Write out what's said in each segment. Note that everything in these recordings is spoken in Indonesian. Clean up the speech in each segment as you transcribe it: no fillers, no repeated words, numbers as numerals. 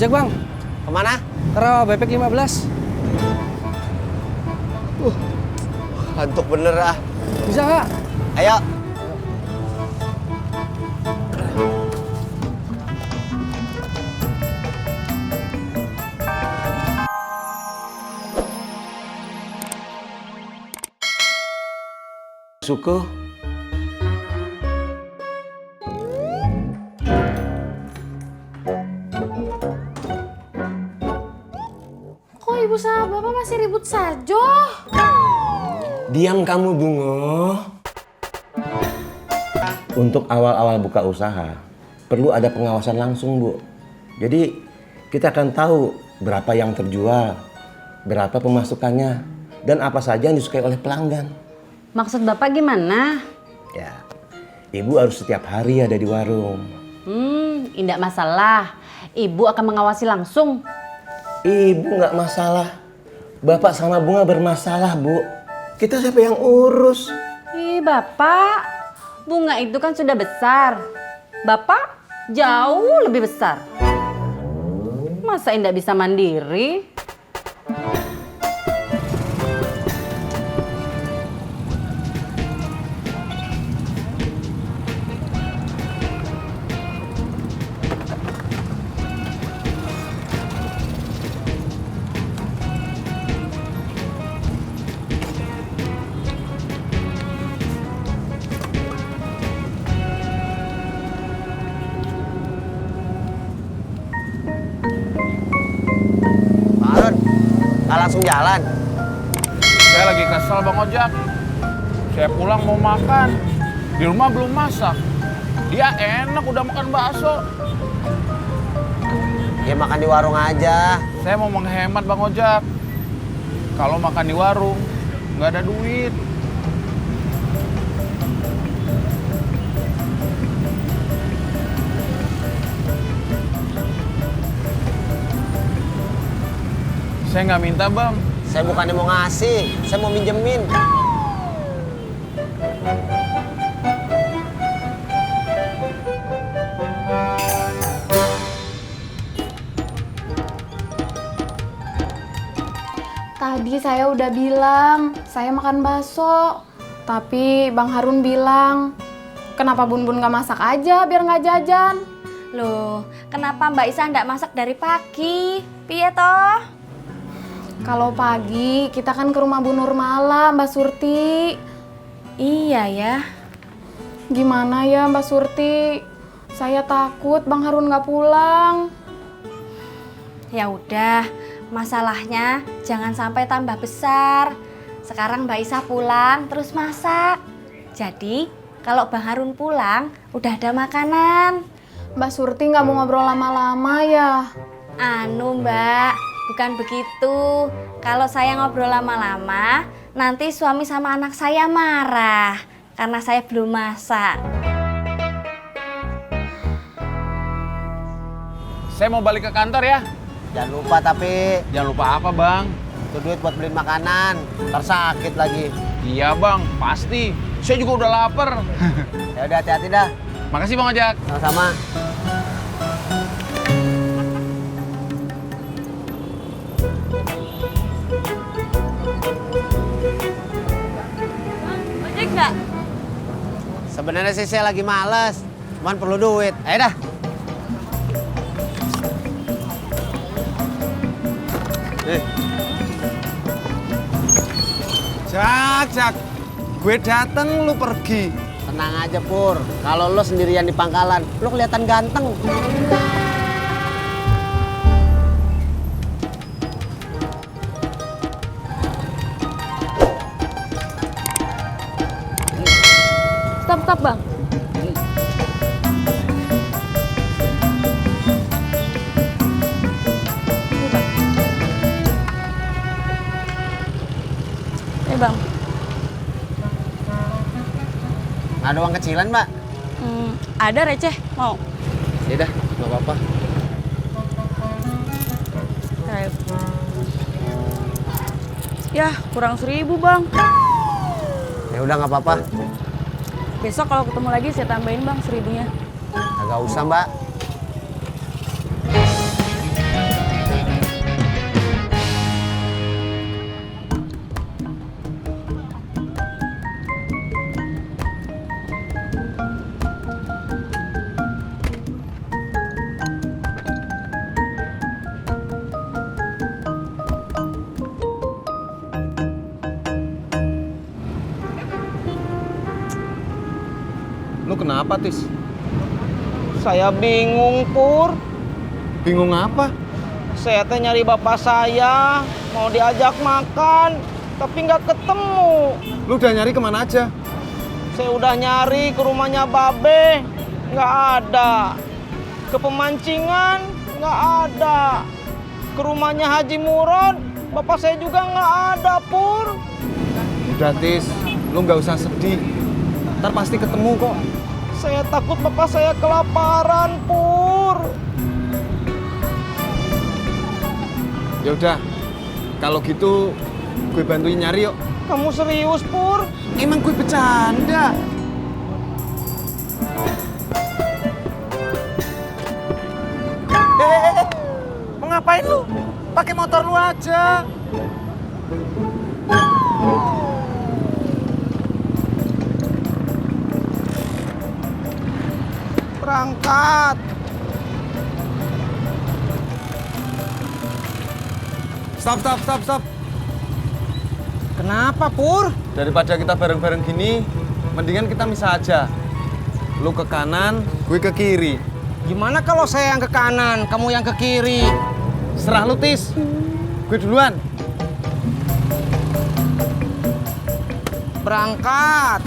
Ojek bang. Kemana? Ke Rawa Bebek 15. Ngantuk bener ah. Bisa nggak? Ayo. Suko. Kok ibu sama bapak masih ribut saja? Diam kamu, Bungo. Untuk awal-awal buka usaha, perlu ada pengawasan langsung, Bu. Jadi, kita akan tahu berapa yang terjual, berapa pemasukannya, dan apa saja yang disukai oleh pelanggan. Maksud Bapak gimana? Ya, Ibu harus setiap hari ada di warung. Indak masalah. Ibu akan mengawasi langsung. Ibu nggak masalah. Bapak sama Bunga bermasalah, Bu. Kita siapa yang urus? Ih, Bapak. Bunga itu kan sudah besar. Bapak jauh lebih besar. Masa Indak bisa mandiri? Bang Harun, nggak langsung jalan. Saya lagi kesel Bang Ojak. Saya pulang mau makan. Di rumah belum masak. Dia enak udah makan bakso. Ya makan di warung aja. Saya mau menghemat Bang Ojak. Kalau makan di warung, nggak ada duit. Saya nggak minta Bang. Saya bukannya mau ngasih, saya mau minjemin. Tadi saya udah bilang, saya makan bakso. Tapi Bang Harun bilang, kenapa Bun Bun gak masak aja biar gak jajan? Loh, kenapa Mbak Isa ndak masak dari pagi? Piye toh? Kalau pagi, kita kan ke rumah Bu Nurmala, Mbak Surti. Iya ya. Gimana ya Mbak Surti? Saya takut Bang Harun gak pulang. Ya udah, masalahnya jangan sampai tambah besar. Sekarang Mbak Isa pulang terus masak. Jadi, kalau Bang Harun pulang, udah ada makanan. Mbak Surti gak mau ngobrol lama-lama ya? Anu Mbak, bukan begitu. Kalau saya ngobrol lama-lama, nanti suami sama anak saya marah karena saya belum masak. Saya mau balik ke kantor ya. Jangan lupa tapi, Jangan lupa apa Bang? itu duit buat beliin makanan. Ntar sakit lagi. Iya Bang, pasti. Saya juga udah lapar. Ya udah hati-hati dah. Makasih Bang Ojak. Sama-sama. Ojek nggak? Sebenarnya sih saya lagi males, cuman perlu duit. Ayo dah. Jak. Gue dateng, lu pergi. Tenang aja Pur, kalau lo sendirian di pangkalan, lo kelihatan ganteng. Stop Bang. Bang. Ada uang kecilan Mbak? Ada receh, mau? Ya dah, nggak apa-apa. Ya, kurang 1.000 Bang. Ya udah nggak apa-apa. Besok kalau ketemu lagi saya tambahin Bang 1.000-nya. Agak usah Mbak. Lu kenapa, Tis? Saya bingung, Pur. Bingung apa? Saya teh nyari bapak saya, mau diajak makan, tapi nggak ketemu. Lu udah nyari kemana aja? Saya udah nyari ke rumahnya Babe, nggak ada. Ke pemancingan, nggak ada. Ke rumahnya Haji Murad, bapak saya juga nggak ada, Pur. Udah, Tis. Lu nggak usah sedih. Ntar pasti ketemu kok. Saya takut bapak saya kelaparan, Pur. Ya udah, kalau gitu gue bantuin nyari yuk. Kamu serius, Pur? Emang gue bercanda. Mau ngapain lu? Pakai motor lu aja. Berangkat. Stop. Kenapa, Pur? Daripada kita bareng-bareng gini, mendingan kita misah aja. Lu ke kanan, gue ke kiri. Gimana kalau saya yang ke kanan, kamu yang ke kiri? Serah lu, Tis. Gue duluan. Berangkat.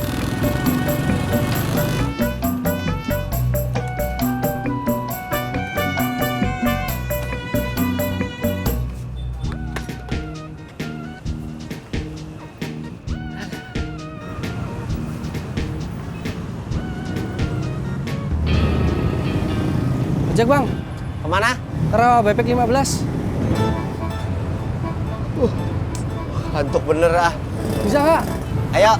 Ojek bang. Kemana? Ke Rawa Bebek 15. Ngantuk bener ah. Bisa nggak? Ayo.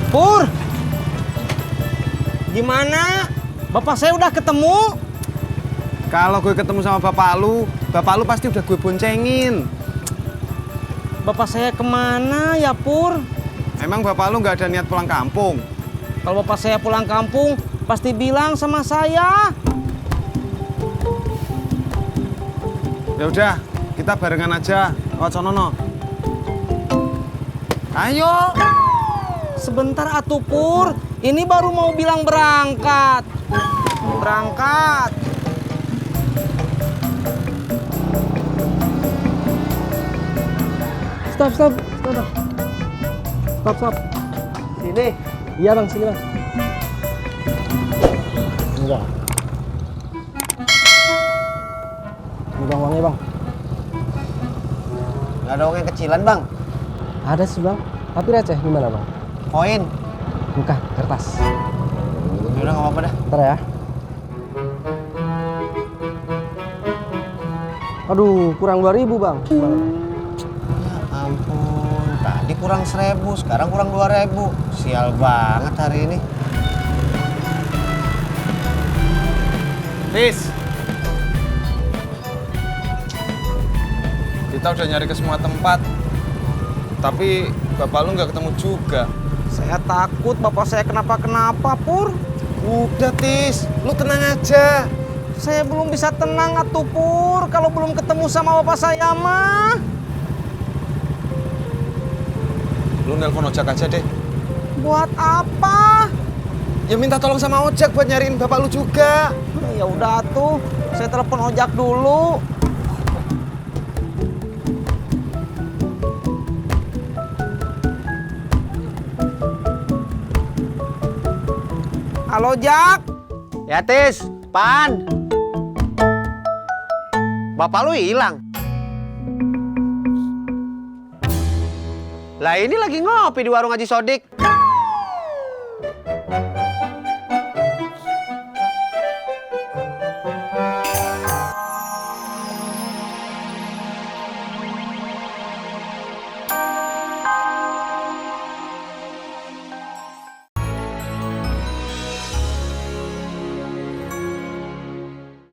Pur, gimana? Bapak saya udah ketemu. Kalau gue ketemu sama bapak lu pasti udah gue boncengin. Bapak saya kemana ya, Pur? Emang bapak lu nggak ada niat pulang kampung? Kalau bapak saya pulang kampung, pasti bilang sama saya. Ya udah, kita barengan aja. Lewat sono no. Ayo. Sebentar atuh, Pur. Ini baru mau bilang berangkat. Berangkat. Stop. Sini. Iya bang, sini bang. Enggak. Ini bang uangnya bang. Nggak ada uang yang kecilan bang. Ada sih bang. Tapi receh gimana bang? Koin. Bukan, kertas. Yaudah nggak apa-apa dah. Ntar ya. Aduh, kurang 2.000 bang. Ya ampun. Tadi kurang 1.000, sekarang kurang 2.000. Sial banget hari ini. Tis. Kita udah nyari ke semua tempat. Tapi bapak lu nggak ketemu juga. Saya takut bapak saya kenapa-kenapa, Pur. Udah, Tis. Lu tenang aja. Saya belum bisa tenang atuh, Pur, kalau belum ketemu sama bapak saya mah. Lu nelpon ojek aja deh. Buat apa? Ya minta tolong sama ojek buat nyariin bapak lu juga. Ya udah tuh, saya telepon ojek dulu. Halo, Jak. Ya Tis, Pan. Bapak lu hilang. Lah ini lagi ngopi di warung Haji Sodik.